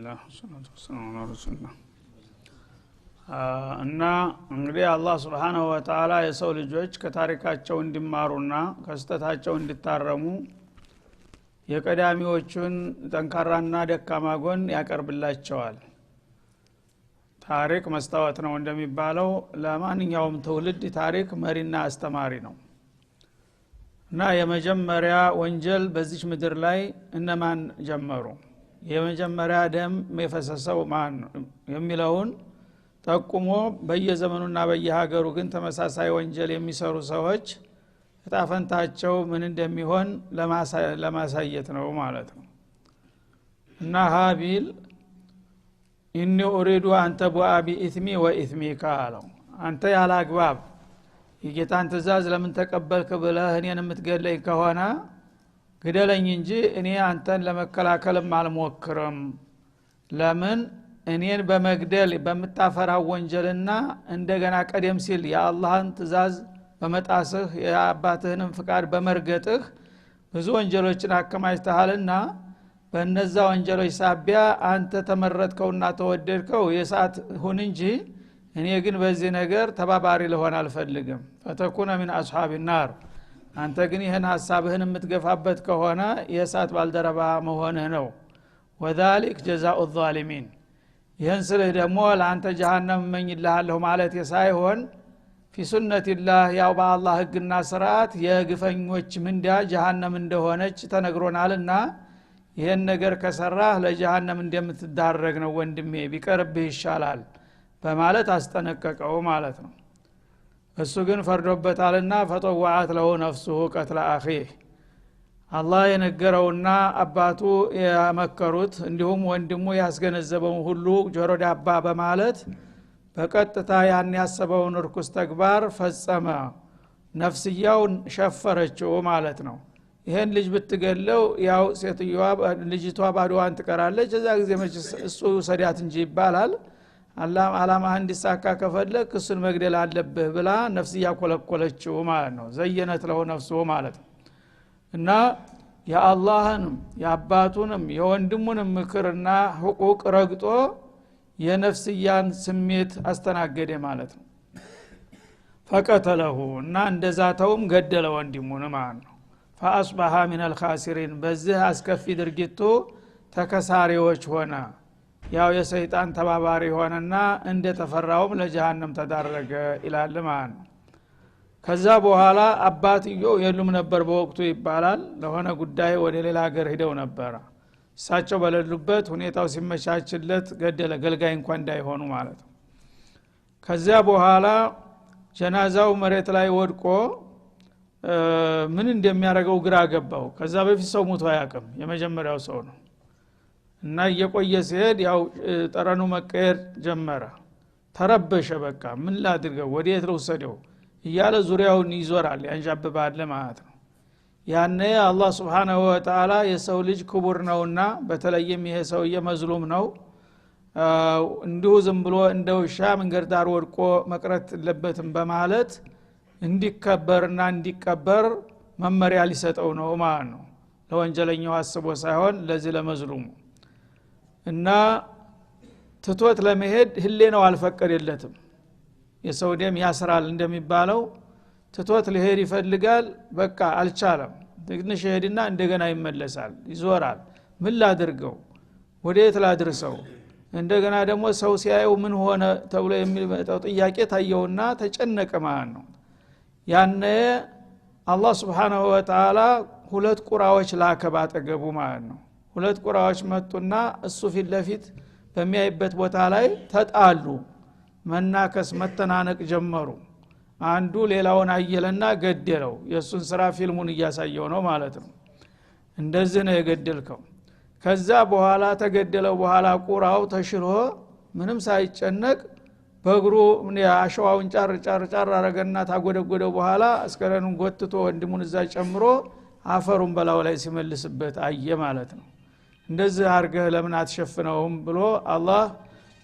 አልহামዱሊላህ ወሰላቱ ወሰላሙ ዐላ ረሱሊላህ እና እንግዲህ አላህ Subhanahu Wa Ta'ala የሰው ልጆች ከታሪካቸው እንዲማሩና ከስተታቸው እንዲታረሙ የቀዳሚዎቹን ጠንካራና ደካማ ጎን ያቀርብላቸዋል። ታሪክ መስታወት ነው እንደሚባለው ለማንኛውም ትውልድ ታሪክ መሪና አስተማሪ ነው። እና የመጀመሪያ ወንጀል በዚች ምድር ላይ እነማን ጀመሩ፣ የመጀመሪያ ደም የፈሰሰው ማን የሚለውን ጠቁሞ በየዘመኑና በየሀገሩ ግን ተመሳሳይ ወንጀል የሚሰሩ ሰዎች እጣፈንታቸው ምን እንደሚሆን ለማሳየት ነው ማለት ነው። እና ሀቢል ኢኒ ኡሪዱ አንተ ቡአቢ ኢስሚ ወኢስሚካ አለው። አንተ ያላግባብ የጌታን ትእዛዝ ለምን ተቀበልክ ብለህ እኔን የምትገለኝ ከሆነ ግደለኝ እንጂ እኔ አንተን ለመከላከልም አልሞክርም። ለምን እኔን በመግደል በመጣፈራው ወንጀልና እንደገና ቀደም ሲል የአላህን ትእዛዝ በመጣስህ የአባትህንም ፍቃድ በመርገጥህ ብዙ ወንጀሎችን አከማችተሃልና በእነዛ ወንጀሎች ሳቢያ አንተ ተመረጥከውና ተወደድከው የሳት ሁን እንጂ እኔ ግን በዚህ ነገር ተባባሪ ልሆን አልፈልግም። ፈተኩነ ሚን አስሐብ النار አንተ ግን ይሄን ሐሳብህን የምትገፋበት ከሆነ የሳት ባልደረባ መሆንህ ነው። وذلك جزاء الظالمين ይሄን ስለህ ደግሞ ለአንተ ጀሃነም መኝልሃለሁ ማለት ሳይሆን في سنة الله ያው በአላህ ህግና ስርዓት የግፈኞች ምንዳ ጀሃነም እንደሆነች ተነግሮናልና ይሄን ነገር ከሰራህ ለጀሃነም እንደምትዳረግ ነው ወንድሜ ቢቀርብህ ይሻላል በማለት አስጠነቀቀው ማለት ነው። እሱ ግን ፈርዶበታልና ፈጠዋዓት له نفسه قتل اخيه አላህ የነገረውና አባቱ ያመከሩት እንዲሁም ወንድሙ ያስገነዘበው ሁሉ ጆሮ ዳባ በማለት በቀጥታ ያን ያሰበውን ርኩስ ተግባር ፈጸመ። ነፍስያው ሸፈረችው ማለት ነው። ይሄን ልጅ ብትገለው ያው ሴትዮዋ ልጅቷ ባዶዋን ትቀራለች። እዛ ጊዜ እሱ ሰዳት እንጂ ይባላል። አላማ እንዲሳካ ከፈለክ እሱን መግደል አለብህ ብላ ነፍስያ ኮለኮለችው ማለት ነው። ዘየነት له ነፍሱ ማለት ነው። እና የአላህንም የአባቱንም የወንድሙንም ምክርና ሁቁቅ ረግጦ የነፍስያን ስሜት አስተናገደ ማለት ነው። ፈቀተለሁ እና እንደዛተውም ገደለ ወንድሙን ማለት ነው። فاصبح من الخاسرين በዚህ አስከፊ ድርጊቱ ተከሳሪዎች ሆነ። ያው የሰይጣን ተባባሪ ሆነና እንደተፈራውም ለጀሃነም ተዳረገ ይላል ማለት ነው። ከዛ በኋላ አባትየው የሉም ነበር በወቅቱ ይባላል። ለሆነ ጉዳይ ወደ ሌላ ሀገር ሄደው ነበር። እሳቸው በሌሉበት ሁኔታው ሲመቻችለት ገደለ፣ ገልጋይ እንኳን እንዳይሆኑ ማለት ነው። ከዛ በኋላ ጀናዛው መሬት ላይ ወድቆ ምን እንደሚያደርገው ግራ ገባው። ከዛ በፊት ሰው ሞቶ አያውቅም፣ የመጀመሪያው ሰው ነው። እና እየቆየ ሲሄድ ያው ጠረኑ መቀየር ጀመረ። ተረበሸ። በቃ ምን ላድርገው ወዴት ልውሰደው እያለ ዙሪያውን ይዞራል፣ ያንዣብባል ማለት ነው። ያኔ አላህ Subhanahu Wa Ta'ala የሰው ልጅ ክቡር ነውና በተለይም ይሄ ሰውዬ መዝሉም ነው፣ እንዲሁ ዝም ብሎ እንደ ውሻ መንገድ ዳር ወድቆ መቅረት የለበትም በማለት እንዲከበርና እንዲቀበር መመሪያ ሊሰጠው ነው ማለት ነው። ለወንጀለኛው አስቦ ሳይሆን ለዚህ ለመዝሉሙ። እና ትቶት ለመሄድ ህሌናው አልፈቀደለትም። የሰው ደም ያስራል እንደሚባለው ትቶት ለሄድ ይፈልጋል። በቃ አልቻለም። ትንሽ ሄድና እንደገና ይመለሳል፣ ይዞራል። ምን ላድርገው ወዴት ላድርሰው? እንደገና ደግሞ ሰው ሲያየው ምን ሆነ ተብሎ የሚመጣው ጥያቄ ታየውና ተጨነቀ ማለት ነው። ያኔ አላህ Subhanahu Wa Ta'ala ሁለት ቁራዎች ላከ ባጠገቡ ማለት ነው። ሁለት ቁራዎች መጡና እሱ ፊት ለፊት በሚያይበት ቦታ ላይ ተጣሉ። መናከስ መተናነቅ ጀመሩ። አንዱ ሌላውን አየለና ገደለው። የሱን ስራ ፊልሙን እያሳየው ነው ማለት ነው። እንደዚህ ነው የገደልከው። ከዛ በኋላ ተገደለው በኋላ ቁራው ተሽሎ ምንም ሳይጨነቅ በእግሩ አሸዋውን ጫር ጫር ጫር አረገና ታጎደጎደው በኋላ አስከረኑን ጎትቶ ወንድሙን እዛ ጨምሮ አፈሩን በላው ላይ ሲመልስበት አየ ማለት ነው። እንደዚህ አርገህ ለምን አትሸፍነውም ብሎ አላህ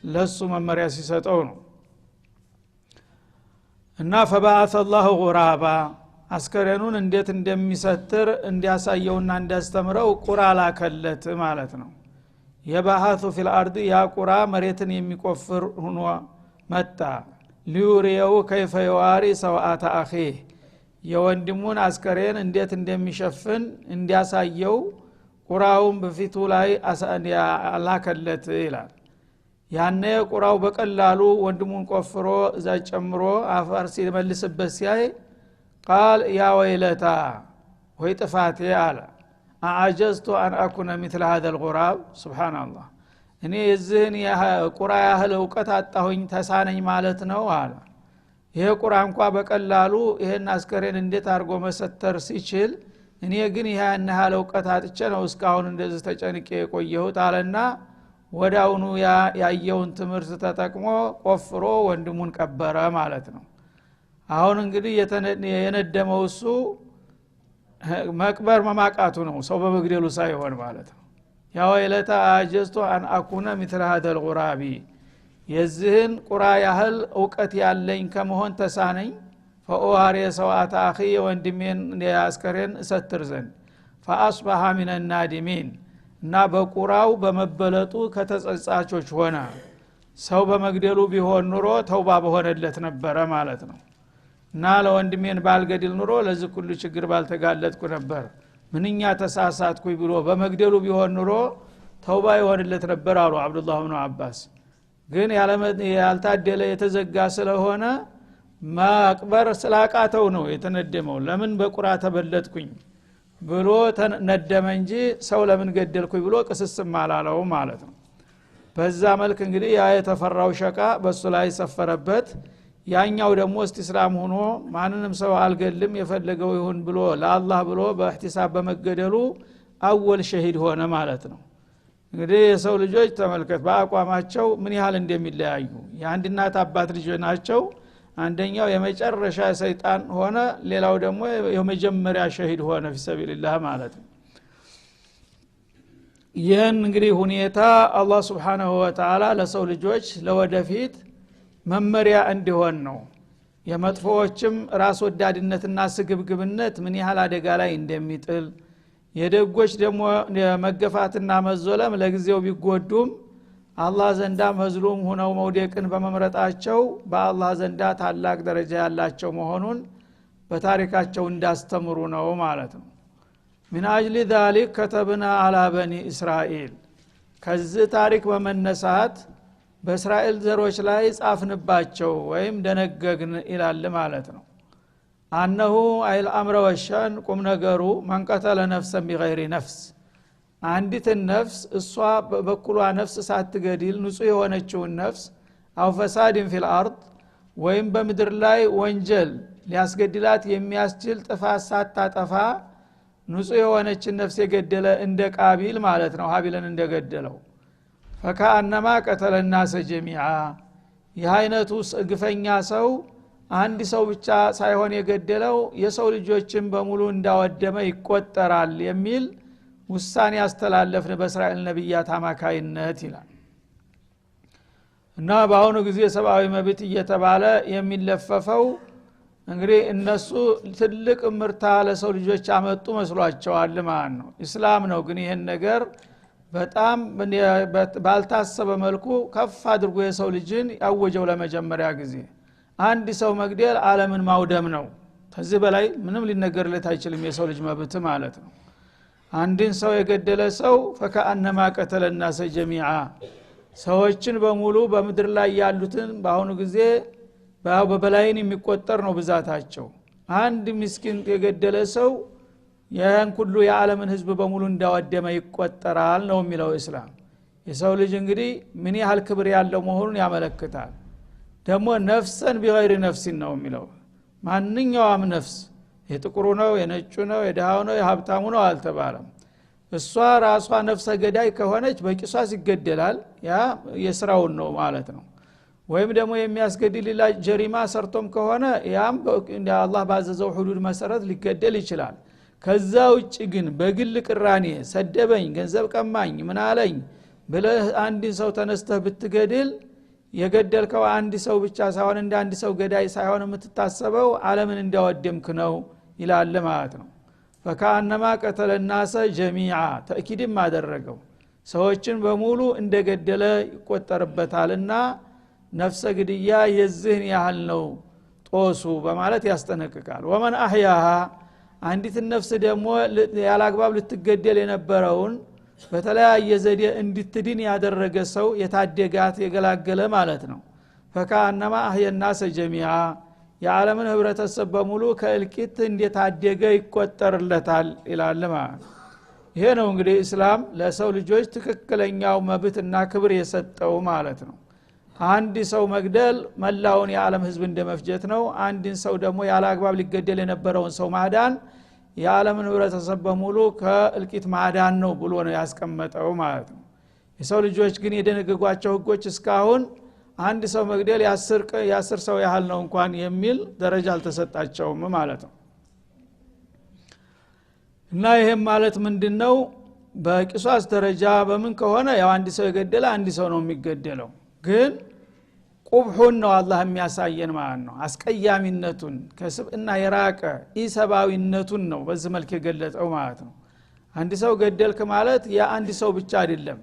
ለሱ መመሪያ ሲሰጠው ነው። እና فبعث الله غرابا አስከረኑን እንዴት እንደሚሰትር እንዲያሳየውና እንዲያስተምረው ቁራ ላከለት ማለት ነው። የባሃቱ ፊል አርድ ያቁራ መሬትን የሚቆፍር ሆኖ መጣ ሊዩሪየው ከይፈ ይዋሪ ሰውአተ አኺህ የወንድሙን አስከሬን እንዴት እንደሚሸፍን እንዲያሳየው ቁራውን በፊቱ ላይ አላከለት ይላል። ያኔ ቁራው በቀላሉ ወንድሙን ቆፍሮ እዛ ጨምሮ አፈር ሲመልስበት ሲያይ ቃል ያ ወይለታ ወይ ጥፋቴ አለ አዓጀዝቱ አን አኩነ مثل هذا الغراب سبحان الله እኔ የዚህን ቁራ ያህል ዕውቀት አጣሁኝ ተሳነኝ ማለት ነው አለ። ይሄ ቁራ እንኳን በቀላሉ ይሄን አስከሬን እንዴት አድርጎ መሰተር ሲችል እኔ ግን ይሄን ያህል ዕውቀት አጥቼ ነው እስካሁን እንደዚህ ተጨንቄ የቆየሁት አለና ወዳውኑ ያየውን ትምህርት ተጠቅሞ ቆፍሮ ወንድሙን ቀበረ ማለት ነው። አሁን እንግዲህ የነደመው እሱ መቅበር መማቃቱ ነው ሰው በመግደሉ ሳይሆን ማለት ነው። ያ ወይለታ አጀዝቱ አን አኩነ مثل هذا الغراب የዚህን ቁራ ያህል ዕውቀት ያለኝ ከመሆን ተሳነኝ ፈኦሃሪ ሰውአተ አኺ ወንድሜን ያስከሬን እሰትር ዘንድ فاصبح من النادمين እና በቁራው በመበለጡ ከተጸጻቾች ሆነ። ሰው በመግደሉ ቢሆን ኑሮ ተውባ በሆነለት ነበር ማለት ነው። እና ለወንድሜን ባልገድል ኑሮ ለዚህ ሁሉ ችግር ባልተጋለጥኩ ነበር ምንኛ ተሳሳትኩኝ ብሎ በመግደሉ ቢሆን ኑሮ ተውባ ይሆንለት ነበር አሉ አብዱላህ ኢብኑ አባስ። ግን ያልታደለ የተዘጋ ስለሆነ ማቅበር ስላቃተው ነው የተነደመው። ለምን በቁራ ተበለጥኩኝ ብሎ ተነደመ እንጂ ሰው ለምን ገደልኩኝ ብሎ ቅስስም አላለው ማለት ነው። በዛ መልክ እንግዲህ ያ የተፈራው ሸቃ በሱ ላይ ሰፈረበት። ያኛው ደግሞ እስቲስላም ሆኖ ማንንም ሰው አልገልም የፈለገው ይሁን ብሎ ለአላህ ብሎ በእህቲሳብ በመገደሉ አወል ሸሂድ ሆነ ማለት ነው። እንግዲህ የሰው ልጆች ተመልከት በአቋማቸው ምን ያህል እንደሚለያዩ። የአንድ እናት አባት ልጆች ናቸው። አንደኛው የመጨረሻ ሰይጣን ሆነ፣ ሌላው ደግሞ የመጀመሪያ ሸሂድ ሆነ ፊሰቢልላህ ማለት ነው። ይህን እንግዲህ ሁኔታ አላህ Subhanahu Wa Ta'ala ለሰው ልጆች ለወደፊት መመሪያ እንዲሆን ነው። የመጥፎዎችም ራስ ወዳድነትና ስግብግብነት ምን ያህል አደጋ ላይ እንደሚጥል፣ የደጎች ደግሞ መገፋትና መዘለም ለጊዜው ቢጎዱም አላህ ዘንዳ መዝሉም ሆነው መውደቅን በመምረጣቸው በአላህ ዘንዳ ታላቅ ደረጃ ያላቸው መሆኑን በታሪካቸው እንዳስተምሩ ነው ማለት ነው። من اجل ذلك كتبنا على بني اسرائيل ከዚህ ታሪክ በመነሳት በእስራኤል ዘሮች ላይ ጻፍንባቸው ወይም ደነገግን ይላል ማለት ነው። አነሁ አይል አምረ ወሸን ቁም ነገሩ መንቀተለ ነፍሰን بغير ነፍስ አንዲት ነፍስ እሷ በበኩሏ ነፍስ ሳትገድል ንጹህ የሆነችውን ነፍስ አው ፈሳድን ፊል አርድ ወይም በምድር ላይ ወንጀል ሊያስገድላት የሚያስችል ጥፋት ሳታጠፋ ንጹህ የሆነችን ነፍስ የገደለ እንደ ቃቢል ማለት ነው ሀቢልን እንደገደለው ፈካአነማ ቀተለ الناس جميعا ይህ አይነቱ ግፈኛ ሰው አንድ ሰው ብቻ ሳይሆን የገደለው የሰው ልጆችን በሙሉ እንዳወደመ ይቆጠራል የሚል ውሳኔ ያስተላለፍን በእስራኤል ነብያት አማካይነት ይላል። እና በአሁኑ ጊዜ ሰብአዊ መብት እየተባለ የሚለፈፈው እንግዲህ እነሱ ትልቅ ምርታ ለሰው ልጆች አመጡ መስሏቸዋል ማለት ነው። እስላም ነው ግን ይሄን ነገር በጣም ባልታሰበ መልኩ ከፍ አድርጎ የሰው ልጅን ያወጀው ለመጀመሪያ ጊዜ። አንድ ሰው መግደል ዓለምን ማውደም ነው። ከዚህ በላይ ምንም ሊነገርለት አይችልም የሰው ልጅ መብት ማለት ነው። አንድን ሰው የገደለ ሰው ፈከአነማ ቀተለ الناس جميعا ሰዎችን በሙሉ በምድር ላይ ያሉትን በአሁኑ ጊዜ በበላይን የሚቆጠር ነው ብዛታቸው። አንድ ምስኪን የገደለ ሰው ያን ሁሉ የዓለምን ህዝብ በሙሉ እንዳወደመ ይቆጠራል ነው የሚለው እስላም። የሰው ልጅ እንግዲህ ምን ያህል ክብር ያለው መሆኑን ያመለክታል። ደግሞ ነፍሰን بغير ነፍስ ነው የሚለው። ማንኛውም ነፍስ የጥቁሩ ነው የነጩ ነው የደሃው ነው የሀብታሙ ነው አልተባለም። እሷ ራሷ ነፍሰ ገዳይ ከሆነች በቂሷስ ይገደላል፣ ያ የስራውን ነው ማለት ነው። ወይም ደግሞ የሚያስገድል ሌላ ጀሪማ ሰርቶም ከሆነ ያም እንደ አላህ ባዘዘው ሁዱድ መሰረት ሊገደል ይችላል። ከዛ ውጭ ግን በግል ቅራኔ ሰደበኝ ገንዘብ ቀማኝ ምን አለኝ ብለህ አንድ ሰው ተነስተህ ብትገድል የገደልከው አንድ ሰው ብቻ ሳይሆን እንደ አንድ ሰው ገዳይ ሳይሆን የምትታሰበው ዓለምን እንዳወደምክ ነው ይላል ማለት ነው። ፈካአነማ ቀተለ الناس جميعا ተእኪድም አደረገው። ሰዎችን በሙሉ እንደገደለ ይቆጠርበታልና ነፍሰ ግድያ የዚህን ያህል ነው ጦሱ በማለት ያስጠነቅቃል። ወመን አህያሃ አንዲት ነፍስ ደግሞ ያላግባብ ልትገደል የነበረውን በተለያየ ዘዴ እንድትድን ያደረገ ሰው የታደጋት የገላገለ ማለት ነው። ፈካነማ አህየናሰ ጀሚዓ የዓለምን ህብረተሰብ በሙሉ ከእልቂት እንደታደገ ይቆጠርለታል ይላል ማለት ነው። ይሄ ነው እንግዲህ እስላም ለሰው ልጆች ትክክለኛው መብትና ክብር የሰጠው ማለት ነው። አንድ ሰው መግደል መላውን የዓለም ህዝብ እንደመፍጀት ነው። አንድን ሰው ደግሞ ያላግባብ ሊገደል የነበረውን ሰው ማዳን የዓለምን ህብረተሰብ በሙሉ ከእልቂት ማዳን ነው ብሎ ነው ያስቀመጠው ማለት ነው። የሰው ልጆች ግን የደነገጓቸው ህጎች እስካሁን አንድ ሰው መግደል የ10 ሰው ያህል ነው እንኳን የሚል ደረጃ አልተሰጣቸውም ማለት ነው። እና ይሄም ማለት ምንድነው? በቂሷስ ደረጃ በምን ከሆነ ያው አንድ ሰው የገደለ አንድ ሰው ነው የሚገደለው። ግን ቁብሁን ነው አላህ የሚያሳየን ማለት ነው። አስቀያሚነቱን ከስብዕና የራቀ ኢሰባዊነቱን ነው በዚህ መልክ የገለጸው ማለት ነው። አንድ ሰው ገደልክ ማለት የአንድ ሰው ብቻ አይደለም፣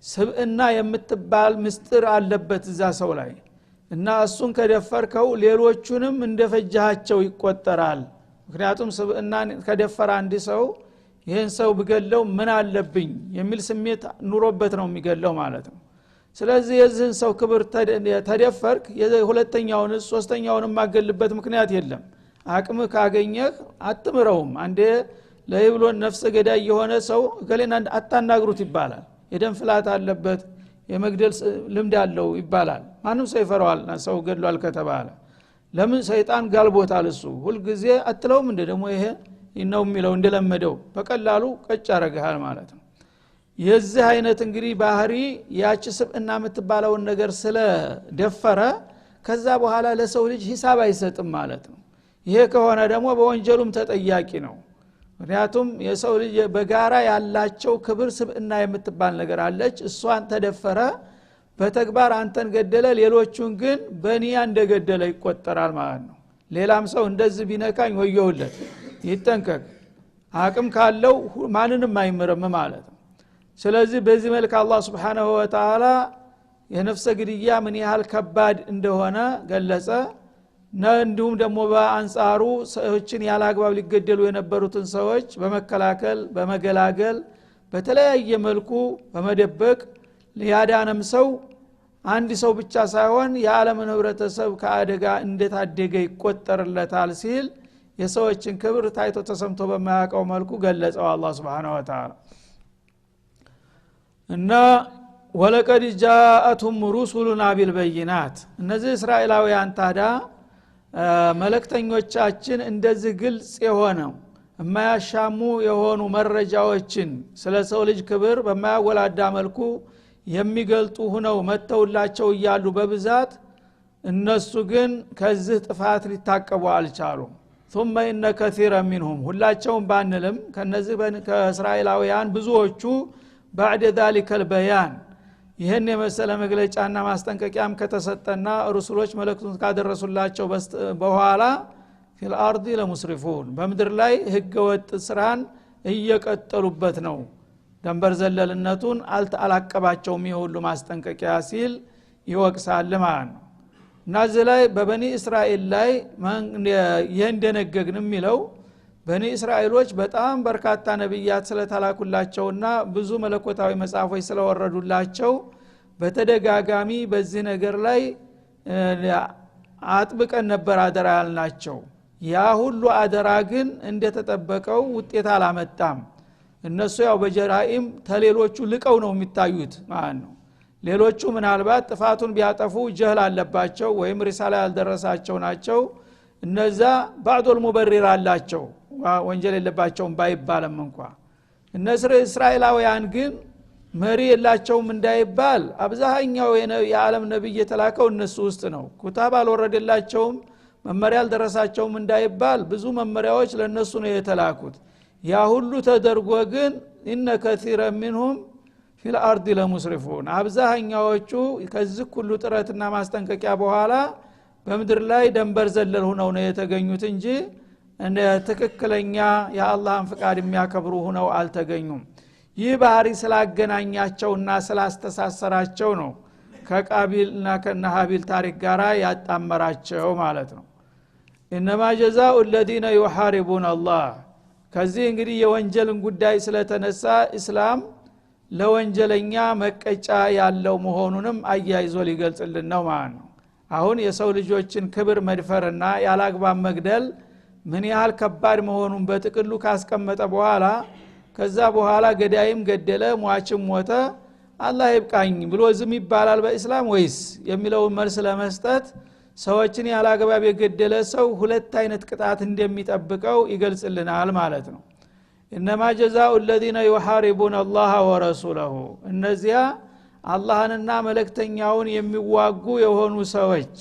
ስብዕና የምትባል ምስጢር አለበት እዛ ሰው ላይ እና እሱን ከደፈርከው ሌሎቹንም እንደፈጃቸው ይቆጠራል። ምክንያቱም ስብዕና ከደፈረ አንድ ሰው ይሄን ሰው ብገለው ምን አለብኝ የሚል ስሜት ኑሮበት ነው የሚገለው ማለት ነው። ስለዚህ የዚህን ሰው ክብር ተደፈርክ የሁለተኛውን ሶስተኛውን ማገልበት ምክንያት የለም። አቅም ካገኘህ አትምረውም። አንዴ ለይብሎ ነፍስ ገዳይ የሆነ ሰው ገሌና አታናግሩት ይባላል። የደም ፍላት አለበት የመግደል ልምድ አለው ይባላል። ማንም ሰው ይፈራዋል ሰው ገድሏል ከተባለ። ለምን? ሰይጣን ጋልቦታል እሱ ሁሉ ጊዜ አትለውም እንደ ደግሞ ይሄ ነው የሚለው እንደለመደው በቀላሉ ቀጭ ያረጋል ማለት ነው። የዚህ አይነት እንግዲህ ባህሪ ያቺ ስብዕና የምትባለውን ነገር ስለ ደፈረ ከዛ በኋላ ለሰው ልጅ ሂሳብ አይሰጥም ማለት ነው። ይሄ ከሆነ ደግሞ በወንጀሉም ተጠያቂ ነው። ምክንያቱም የሰው ልጅ በጋራ ያላቸው ክብር ስብዕና የምትባል ነገር አለች። እሷን ተደፈረ በተግባር አንተን ገደለ፣ ሌሎቹን ግን በኒያ እንደገደለ ይቆጠራል ማለት ነው። ሌላም ሰው እንደዚህ ቢነካኝ ወየውለት ይጠንቀቅ፣ አቅም ካለው ማንንም አይምርም ማለት ነው። ስለዚህ በዚህ መልክ አላህ Subhanahu Wa Ta'ala የነፍሰ ግድያ ምን ያህል ከባድ እንደሆነ ገለጸ። እንዲሁም ደግሞ በአንጻሩ ሰዎችን ያላግባብ ሊገደሉ የነበሩትን ሰዎች በመከላከል በመገላገል በተለያየ መልኩ በመደበቅ ያዳነም ሰው አንድ ሰው ብቻ ሳይሆን የዓለምን ህብረተሰብ ከአደጋ እንደታደገ ይቆጠርለታል ሲል የሰዎችን ክብር ታይቶ ተሰምቶ በማያውቀው መልኩ ገለጸው አላህ Subhanahu Wa Ta'ala። እና ወለቀድ ጃአቱም ሩሱሉና ቢልበይናት እነዚህ እስራኤላውያን ታዳ መልእክተኞቻችን እንደዚህ ግልጽ የሆነው የማያሻሙ የሆኑ መረጃዎችን ስለ ሰው ልጅ ክብር በማያወላዳ መልኩ የሚገልጡ ሆነው መተውላቸው እያሉ በብዛት እነሱ ግን ከዚህ ጥፋት ሊታቀቡ አልቻሉም። ثم ان كثيرا منهم ሁላቸውም ባንልም ከነዚህ ከእስራኤላውያን ብዙዎቹ بعد ذلك البيان ይሄን የመሰለ መግለጫና ማስጠንቀቂያም ከተሰጠና ሩሱሎች መልእክቱን ካደረሱላቸው በኋላ في الارض لمسرفون በምድር ላይ ህገወጥ ስራን እየቀጠሉበት ነው። ደንበር ዘለልነቱን አላቀባቸውም ይሁሉ ማስጠንቀቂያ ሲል ይወቅሳል ማለት ነው። ናዚህ ላይ በበኒ እስራኤል ላይ የእንደነገግን የሚለው በኒ እስራኤሎች በጣም በርካታ ነብያት ስለተላኩላቸውና ብዙ መለኮታዊ መጽሐፎች ስለወረዱላቸው በተደጋጋሚ በዚህ ነገር ላይ አጥብቀን ነበር አደራ ያልናቸው። ያ ሁሉ አደራ ግን እንደተጠበቀው ውጤት አላመጣም። እነሱ ያው በጀራኢም ተሌሎቹ ልቀው ነው የሚታዩት ማለት ነው። ሌሎቹ ምናልባት ጥፋቱን ቢያጠፉ ጀህል አለባቸው ወይም ሪሳላ ያልደረሳቸው ናቸው። እነዛ ባዕዶል ሙበሪር አላቸው ወንጀል የለባቸውም ባይባልም እንኳን እነዚህ እስራኤላውያን ግን መሪ የላቸውም እንዳይባል አብዛኛው የዓለም ነብይ የተላከው እነሱ ውስጥ ነው። ኩታብ አልወረደላቸውም መመሪያ አልደረሳቸውም እንዳይባል ብዙ መመሪያዎች ለነሱ ነው የተላኩት። ያ ሁሉ ተደርጎ ግን ኢነ ከሲረ منهم في الارض لمسرفون አብዛኛዎቹ ከዚህ ሁሉ ጥረትና ማስጠንቀቂያ በኋላ በመድር ላይ ደንበር ዘለል ሆነው ነው የተገኙት እንጂ እንደ ተከክለኛ የአላህን ፍቃድ የሚያከብሩ ሆነው አልተገኙም። ይህ ባህሪ ስላገናኛቸውና ስላስተሳሰራቸው ነው ከቃቢልና ከነሃቢል ታሪክ ጋራ ያጣመራቸው ማለት ነው። ኢነማ ጀዛኡ الذين يحاربون الله ከዚህ እንግዲህ የወንጀልን ጉዳይ ስለተነሳ እስላም ለወንጀለኛ መቀጫ ያለው መሆኑንም አያይዞ ሊገልጽልን ነው ማለት ነው። አሁን የሰው ልጆችን ክብር መድፈርና ያላግባብ መግደል ምን ያህል ከባድ መሆኑን በጥቅሉ ካስቀመጠ በኋላ ከዛ በኋላ ገዳይም ገደለ ሟችም ሞተ አላህ ይብቃኝ ብሎ ዝም ይባላል በእስላም ወይስ የሚለውን መልስ ለመስጠት ሰዎችን ያላግባብ የገደለ ሰው ሁለት አይነት ቅጣት እንደሚጠብቀው ይገልጽልናል ማለት ነው። إنما جزاء الذين يحاربون الله ورسوله እነዚያ አላህንና መልእክተኛውን የሚዋጉ የሆኑ ሰዎች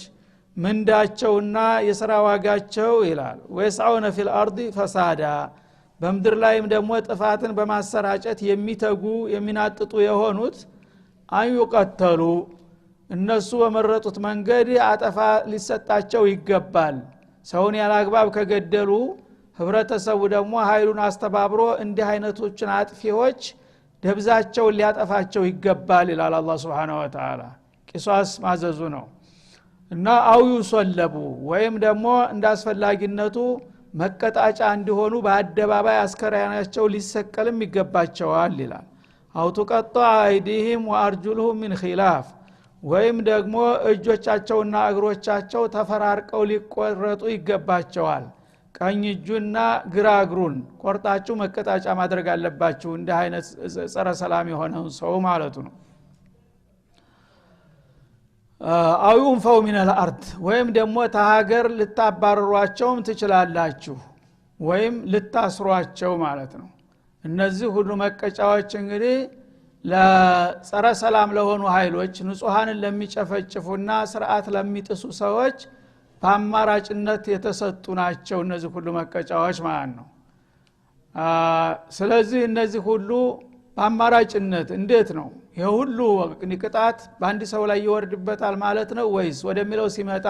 ምንዳቸውና የሥራ ዋጋቸው ይላል ወይስዓውነ ፊል አርዲ ፈሳዳ በመድር ላይም ደግሞ ጥፋትን በማሰራጨት የሚተጉ የሚናጥጡ የሆኑት አይቀተሉ እነሱ በመረጡት መንገድ አጠፋ ሊሰጣቸው ይገባል። ሰውን ያላግባብ ከገደሉ ህብረተሰቡ ደግሞ ኃይሉን አስተባብሮ እንዲህ አይነቶችን አጥፊዎች ደብዛቸውን ሊያጠፋቸው ይገባል ይላል አላህ Subhanahu Wa Ta'ala። ቂሷስ ማዘዙ ነው እና አው ይሰለቡ ወይም ደግሞ እንዳስፈላጊነቱ መቀጣጫ እንዲሆኑ በአደባባይ አስከራያቸው ሊሰቀልም ይገባቸዋል ይላል። አው ተቀጣ አይዲህም ወአርጁሉሁም ሚን ኺላፍ ወይም ደግሞ እጆቻቸውና እግሮቻቸው ተፈራርቀው ሊቆረጡ ይገባቸዋል። ቀኝ እጁና ግራ እግሩን ቆርጣችሁ መቀጣጫ ማድረግ አለባችሁ እንደ አይነት ጸረ ሰላም የሆነው ሰው ማለቱ ነው። አዩን ፈው ሚን الارض ወይም ደግሞ ተሃገር ልታባረሯቸውም ትችላላችሁ ወይም ልታስሯቸው ማለት ነው። እነዚህ ሁሉ መቀጫዎች እንግዲህ ለጸረ ሰላም ለሆኑ ኃይሎች ንጹሃንን ለሚጨፈጭፉና ስርዓት ለሚጥሱ ሰዎች በአማራጭነት የተሰጡ ናቸው እነዚህ ሁሉ መቀጫዎች ማለት ነው። ስለዚህ እነዚህ ሁሉ በአማራጭነት እንዴት ነው የሁሉ ቅጣት በአንድ ሰው ላይ ይወርድበታል ማለት ነው ወይስ ወደሚለው ሲመጣ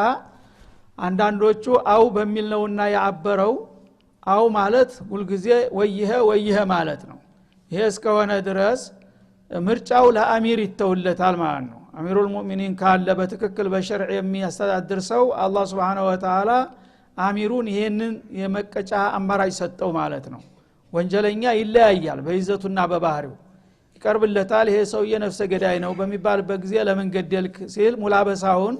አንዳንዶቹ አው በሚል ነውና ያአበረው አው ማለት ሁሉ ጊዜ ወይሄ ማለት ነው። ይሄ እስከሆነ ድረስ ምርጫው ለአሚር ይተውለታል ማለት ነው። አሚሩል ሙእሚኒን ካለ በትክክል በሸርዕ የሚያስተዳድር ሰው አላህ Subhanahu Wa Ta'ala አሚሩን ይሄንን የመቀጫ አማራጭ ሰጠው ማለት ነው። ወንጀለኛ ይለያያል በይዘቱና በባህሪው ይቀርብለታል። ይሄ ሰው የነፍሰ ገዳይ ነው በሚባልበት ጊዜ ለምን ገደልክ ሲል ሙላበሳውን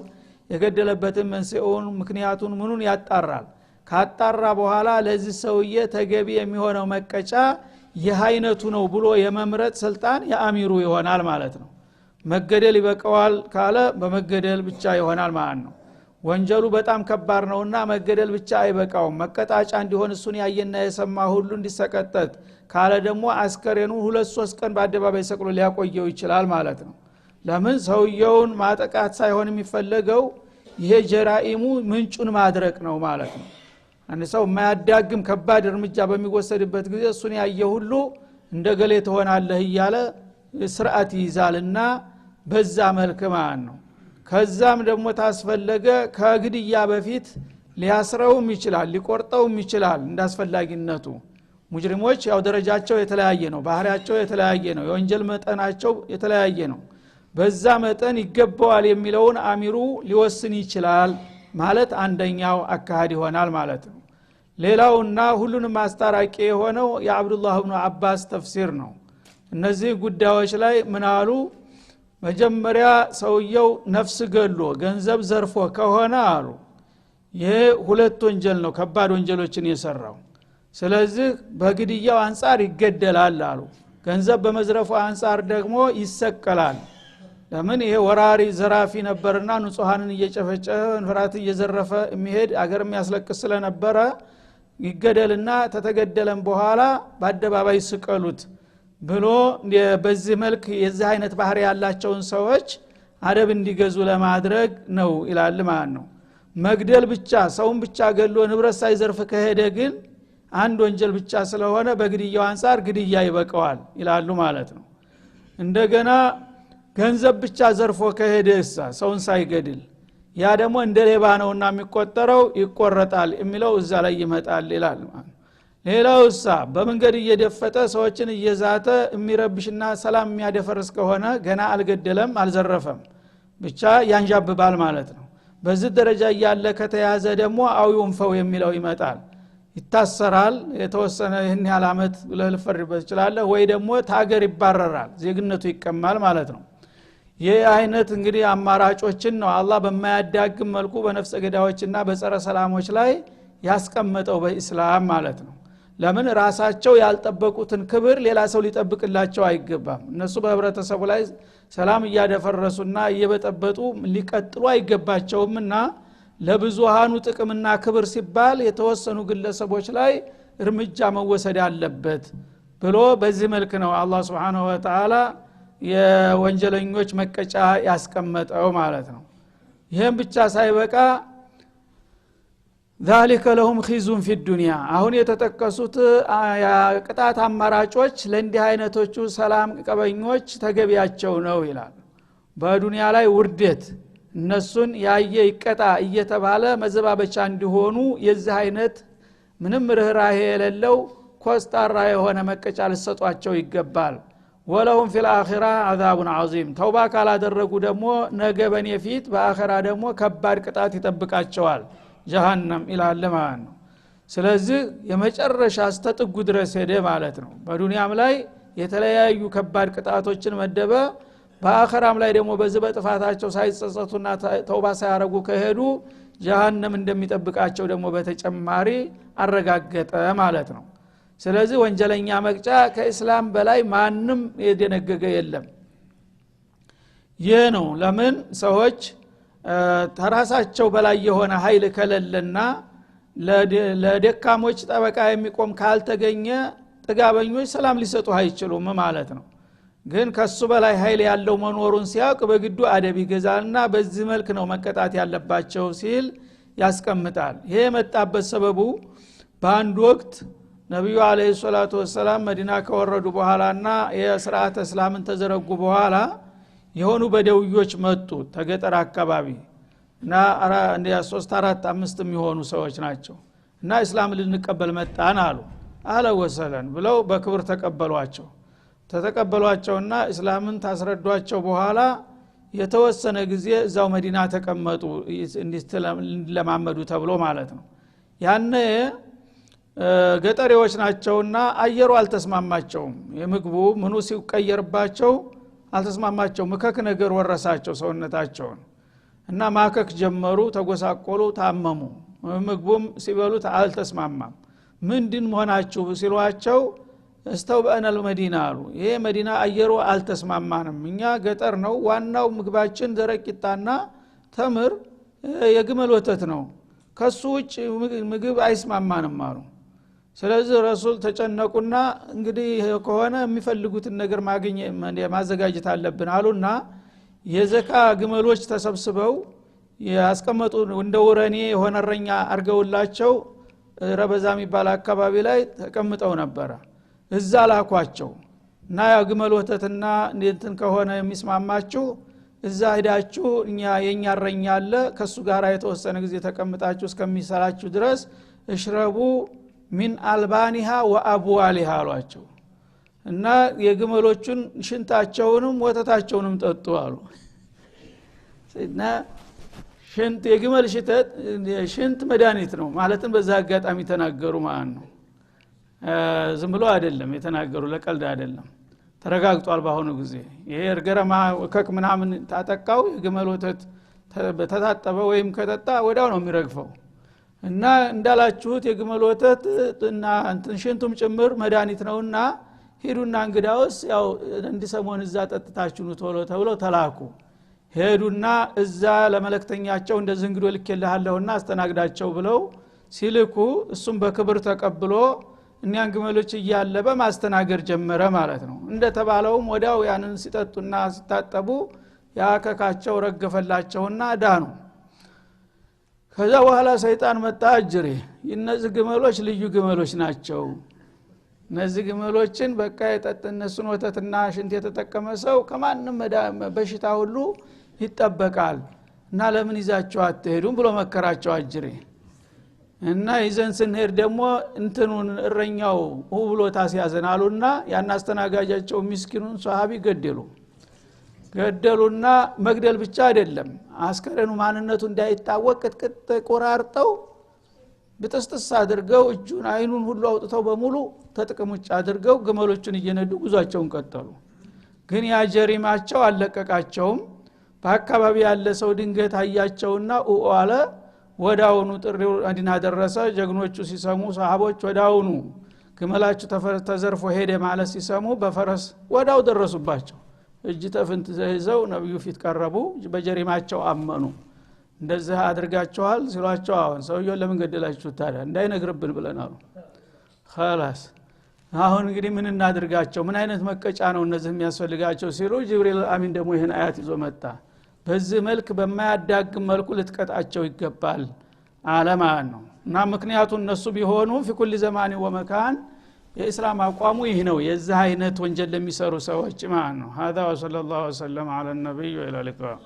የገደለበትን መንስኤውን ምክንያቱን ምኑን ያጣራል። ካጣራ በኋላ ለዚህ ሰውዬ ተገቢ የሚሆነው መቀጫ ይህ አይነቱ ነው ብሎ የመምረጥ ስልጣን የአሚሩ ይሆናል ማለት ነው። መገደል ይበቃዋል ካለ በመገደል ብቻ ይሆናል ማለት ነው። ወንጀሉ በጣም ከባድ ነውና መገደል ብቻ አይበቃውም መቀጣጫ እንዲሆን እሱን ያየና የሰማ ሁሉ እንዲሰቀጠጥ ካለ ደግሞ አስከሬኑ 2-3 ቀን በአደባባይ ሰቅሎ ሊያቆየው ይችላል ማለት ነው። ለምን ሰውየውን ማጠቃት ሳይሆን የሚፈለገው ይሄ ጀራኢሙ ምንጩን ማድረቅ ነው ማለት ነው። አንድ ሰው የማያዳግም ከባድ እርምጃ በሚወሰድበት ጊዜ እሱን ያየ ሁሉ እንደገሌ ትሆናለህ እያለ ስርዓት ይዛልና በዛ መልክ ማለት ነው። ከዛም ደግሞ ታስፈለገ ከግድያ በፊት ሊያስረውም ይችላል ሊቆርጠውም ይችላል እንዳስፈላጊነቱ። ሙጅሪሞች ያው ደረጃቸው የተለያየ ነው ባህሪያቸው የተለያየ ነው የወንጀል መጠናቸው የተለያየ ነው። በዛ መጠን ይገባዋል የሚለውን አሚሩ ሊወስን ይችላል ማለት አንደኛው አካሄድ ይሆናል ማለት ነው። ሌላውና ሁሉንም ማስታራቂ የሆነው የአብዱላህ ኢብኑ አባስ ተፍሲር ነው። እነዚህ ጉዳዮች ላይ ምናሉ መጀመሪያ ሰውየው ነፍስ ገሎ ገንዘብ ዘርፎ ከሆነ አሉ ይሄ ሁለት ወንጀል ነው ከባድ ወንጀሎችን የሰራው። ስለዚህ በግድያው አንፃር ይገደላል አሉ። ገንዘብ በመዝረፉ አንፃር ደግሞ ይሰቀላል። ለምን ይሄ ወራሪ ዘራፊ ነበርና ንጹሃንን እየጨፈጨፈ ንፍራት እየዘረፈ የሚሄድ አገር የሚያስለቅስ ስለነበረ ይገደልና ተተገደለም በኋላ በአደባባይ ስቀሉት ብሎ በዚህ መልክ የዚህ አይነት ባህሪ ያላቸውን ሰዎች አደብ እንዲገዙ ለማድረግ ነው ይላል ማለት ነው። መግደል ብቻ ሰውን ብቻ ገሎ ንብረት ሳይዘርፍ ከሄደ ግን አንድ ወንጀል ብቻ ስለሆነ በግድያው አንፃር ግድያ ይበቃዋል ይላሉ ማለት ነው። እንደገና ገንዘብ ብቻ ዘርፎ ከሄደሳ ሰውን ሳይገድል ያ ደግሞ እንደ ሌባ ነውና የሚቆጠረው ይቆረጣል የሚለው እዛ ላይ ይመጣል ይላል ማለት ነው። ሌላውሳ በመንገድ እየደፈጠ ሰዎችን እየዛተ የሚረብሽና ሰላም የሚያደፈርስ ከሆነ ገና አልገደለም አልዘረፈም ብቻ ያንጃብባል ማለት ነው። በዚህ ደረጃ ያለ ከተያዘ ደግሞ አውዩን ፈው የሚለው ይመጣል። ይታሰራል የተወሰነ ይህን ያህል አመት ለልፈርበት ይችላል ወይ ደግሞ ታገር ይባረራል ዜግነቱ ይቀማል ማለት ነው። ይህ አይነት እንግዲህ አማራጮችን ነው አላህ በማያዳግም መልኩ በነፍሰ ገዳዮችና በጸረ ሰላሞች ላይ ያስቀመጠው በእስላም ማለት ነው። ለምን ራሳቸው ያልጠበቁትን ክብር ሌላ ሰው ሊጠብቅላቸው አይገባም። እነሱ በህብረተሰቡ ላይ ሰላም እያደፈረሱና እየበጠበጡ ሊቀጥሉ አይገባቸውምና ለብዙሃኑ ጥቅምና ክብር ሲባል የተወሰኑ ግለሰቦች ላይ እርምጃ መወሰድ አለበት ብሎ በዚህ መልክ ነው አላህ Subhanahu Wa Ta'ala የወንጀለኞች መቀጫ ያስቀመጠው ማለት ነው። ይሄን ብቻ ሳይበቃ ذلك لهم خزي في الدنيا አሁን የተጠቀሱት ቅጣት አማራጮች ለእንዲህ አይነቶቹ ሰላም ቀበኞች ተገቢያቸው ነው ይላል። በዱንያ ላይ ውርደት እነሱን ያየ ይቀጣ እየተባለ መዘባበቻ እንዲሆኑ የዚህ አይነት ምንም ርህራሄ የሌለው ኮስታራ የሆነ መቀጫ ልሰጧቸው ይገባል። ወለሁም في الاخره عذاب عظيم ተውባ ካላደረጉ ደግሞ ነገ በኔ ፊት በአኺራ ደግሞ ከባድ ቅጣት ይጠብቃቸዋል ጀሃነም ኢላለ ማለት ነው። ስለዚህ የመጨረሻ አስተጥጉ ድረስ ሄደ ማለት ነው። በዱንያም ላይ የተለያዩ ከባድ ቅጣቶችን መደበ በአኺራም ላይ ደግሞ በዚህ በጥፋታቸው ሳይጸጸቱና ተውባ ሳያረጉ ከሄዱ ጀሃነም እንደሚጠብቃቸው ደግሞ በተጨማሪ አረጋገጠ ማለት ነው። ስለዚህ ወንጀለኛ መቅጫ ከእስላም በላይ ማንም የደነገገ የለም። ይህ ነው ለምን ሰዎች ተራሳቸው በላይ የሆነ ኃይል ከለለና ለደካሞች ጠበቃ የሚቆም ካልተገኘ ጥጋበኞች ሰላም ሊሰጡ አይችሉም ማለት ነው። ግን ከሱ በላይ ኃይል ያለው መኖሩን ሲያውቅ በግዱ አደብ ይገዛልና በዚህ መልክ ነው መቀጣት ያለባቸው ሲል ያስቀምጣል። ይሄ የመጣበት ሰበቡ በአንድ ወቅት ነብዩ አለይሂ ሰላቱ ወሰለም መዲና ከወረዱ በኋላና የሥርዓተ እስላምን ተዘረጉ በኋላ የሆኑ በደውዮች መጡ ተገጠር አካባቢ እና 3 4 5 የሚሆኑ ሰዎች ናቸው እና እስላም ልንቀበል መጣን አሉ። አለ ወሰለን ብለው በክብር ተቀበሏቸው። ተተቀበሏቸውና እስላምን ታስረዷቸው በኋላ የተወሰነ ጊዜ እዛው መዲና ተቀመጡ እንዲለማመዱ ተብሎ ማለት ነው። ያነ ገጠሬዎች ናቸውና አየሩ አልተስማማቸውም። የምግቡ ምኑ ሲቀየርባቸው አልተስማማቸው መከክ ነገር ወረሳቸው ሰውነታቸውን እና ማከክ ጀመሩ ተጎሳቆሉ ታመሙ። ምግቡም ሲበሉት አልተስማማም። ምንድን መሆናችሁ ሲሏቸው እስተውበአነል መዲና አሉ። ይሄ መዲና አየሩ አልተስማማንም እኛ ገጠር ነው ዋናው ምግባችን ደረቂጣና ተምር የግመል ወተት ነው ከሱ ውጭ ምግብ አይስማማንም አሉ። ስለዚህ ረሱል ተጨነቁና እንግዲህ ከሆነ የሚፈልጉትን ነገር ማዘጋጀት አለብን አሉና የዘካ ግመሎች ተሰብስበው ያስቀመጡ እንደ ወረኔ የሆነረኛ አርገውላቸው ረበዛ የሚባል አካባቢ ላይ ተቀምጠው ነበር። እዛ ላኳቸው እና ያ ግመል ወተትና እንትን ከሆነ የሚስማማችሁ እዛ ሄዳችሁ የኛ አረኛ አለ ከሱ ጋር የተወሰነ ጊዜ ተቀምጣችሁ እስከሚሰራችሁ ድረስ እሽረቡ ሚን አልባኒሃ ወአብዋሊሃ አሏቸው እና የግመሎቹን ሽንታቸውንም ወተታቸውንም ጠጡ አሉ። እና ሽንት የግመል ሽንት መድኃኒት ነው ማለትም በዛ አጋጣሚ ተናገሩ ማለት ነው። ዝም ብሎ አይደለም የተናገሩ ለቀልድ አይደለም ተረጋግጧል። በአሁኑ ጊዜ ይሄ እርገረማ ከክ ምናምን ታጠቃው የግመል ወተት ተታጠበ ወይም ከጠጣ ወዳው ነው የሚረግፈው እና እንዳላችሁት የግመል ወተት እና ሽንቱም ጭምር መድኃኒት ነውና ሄዱና እንግዳውስ ያው እንዲሰሞን እዛ ጠጥታችሁ ቶሎ ተብለው ተላኩ። ሄዱና እዛ ለመለክተኛቸው እንደዚህ እንግዶ ልከልሃለሁና አስተናግዳቸው ብለው ሲልኩ እሱም በክብር ተቀብሎ እኛን ግመሎች እያለበ ማስተናገር ጀመረ ማለት ነው። እንደተባለውም ወዳው ያንን ሲጠጡና ሲታጠቡ ያከካቸው ረገፈላቸውና ዳኑ። ከዛ በኋላ ሰይጣን መጣ አጅሬ እነዚህ ግመሎች ልዩ ግመሎች ናቸው እነዚህ ግመሎችን በቃ የጠጥነሱን ወተትና ሽንት የተጠቀመ ሰው ከማንም በሽታ ሁሉ ይጠበቃል እና ለምን ይዛቸው አትሄዱም ብሎ መከራቸው አጅሬ። እና ይዘን ስንሄድ ደግሞ እንትኑን እረኛው ብሎ ታስያዘናሉና ያን አስተናጋጃቸው ምስኪኑን ሷሃቢ ገደሉና መግደል ብቻ አይደለም አስከረኑ ማንነቱ እንዳይታወቅ ቅጥቅጥ ቆራርጠው በተስተስ አድርገው እጁን አይኑን ሁሉ አውጥተው በሙሉ ተጥቅም ውጭ አድርገው ግመሎቹን እየነዱ ጉዟቸውን ቀጠሉ ግን ያ ጀሪማቸው አለቀቃቸውም በአካባቢ ያለ ሰው ድንገት አያቸውና አለ ወዳውኑ ጥሪው እንዲና ደረሰ ጀግኖቹ ሲሰሙ ሰሃቦች ወዳውኑ ግመላቸው ተዘርፎ ሄደ ማለት ሲሰሙ በፈረስ ወዳው ደረሱባቸው እጅ ተፍንት ዘይዘው ነብዩ ፊት ቀረቡ በጀሪማቸው አመኑ እንደዚህ አድርጋቸዋል ሲሏቸው አሁን ሰውየው ለምን ገደላችሁ ታዲያ እንዳይነግርብን ብለናል خلاص አሁን እንግዲህ ምን እናድርጋቸው ምን አይነት መቀጫ ነው እነዚህ የሚያስፈልጋቸው ሲሉ ጅብሪል አሚን ደግሞ ይሄን አያት ይዞ መጣ በዚህ መልክ በማያዳግም መልኩ ልትቀጣቸው ይገባል አለማን ነው እና ምክንያቱ እነሱ ቢሆኑ في كل زمان ومكان የእስላም አቋሙ ይህ ነው የዚህ አይነት ወንጀል ለሚሰሩ ሰዎች ማለት ነው هذا وصلى الله وسلم على النبي وإلى اللقاء